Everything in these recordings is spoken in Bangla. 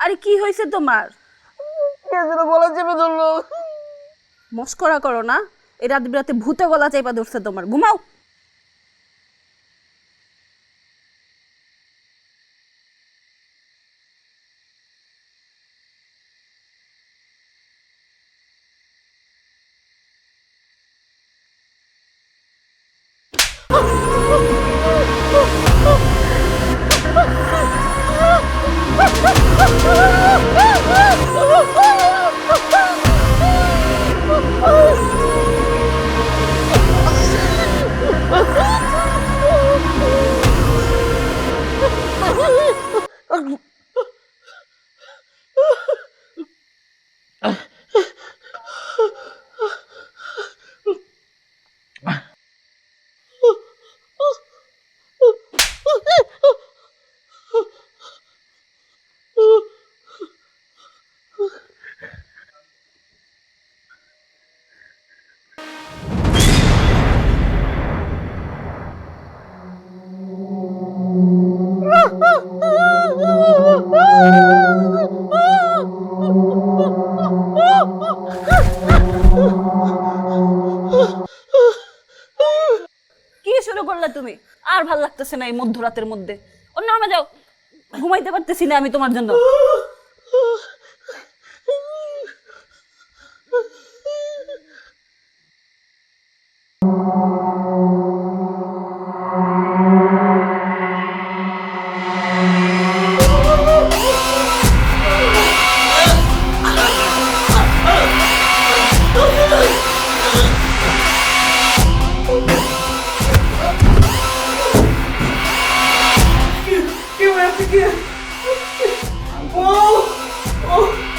আরে কি হয়েছে তোমার? কে যেন গলা চেপে ধরলো। মস্করা করো না, এই রাত বিরাতে ভূতে গলা চাইপা ধরছে তোমার, ঘুমাও। কি শুরু করলে তুমি? আর ভাল লাগতেছে না এই মধ্যরাতের মধ্যে। অন্য রুমে যাও, ঘুমাইতে পারতেছি না আমি তোমার জন্য।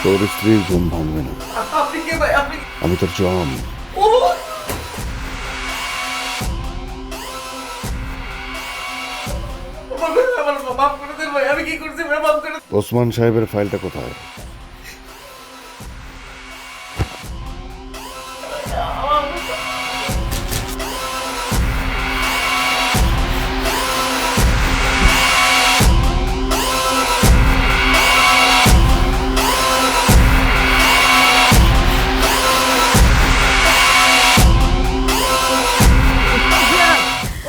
তোর স্ত্রীর ঘুম ভাঙবে না। আপনি কে ভাই? আপনি আমি তোর জম। মাফ করে দেন ভাই, আমি কি করছি ভাই, মাফ করে। ওসমান সাহেবের ফাইলটা কোথায়?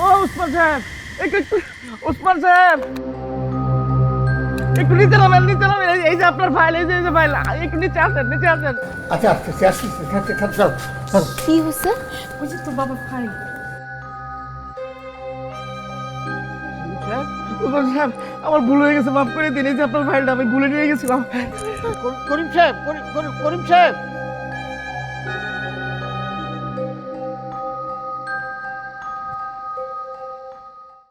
ও ওসমান সাহেব, একটু ওসমান সাহেব, একটু নিচে নামেন, নিচে নামেন। এই যে আপনার ফাইল, এই যে ফাইল, একটু নিচে আসেন, নিচে আসেন। আচ্ছা আচ্ছা আচ্ছা কি হয়েছে? ওই যে তো বাবার ফাইল। ওসমান সাহেব, আমার ভুল হয়ে গেছে, মাফ করে দিন। এই যে আপনার ফাইলটা, আমি ভুলে নিয়ে গেছিলাম। করিম সাহেব, করিম সাহেব,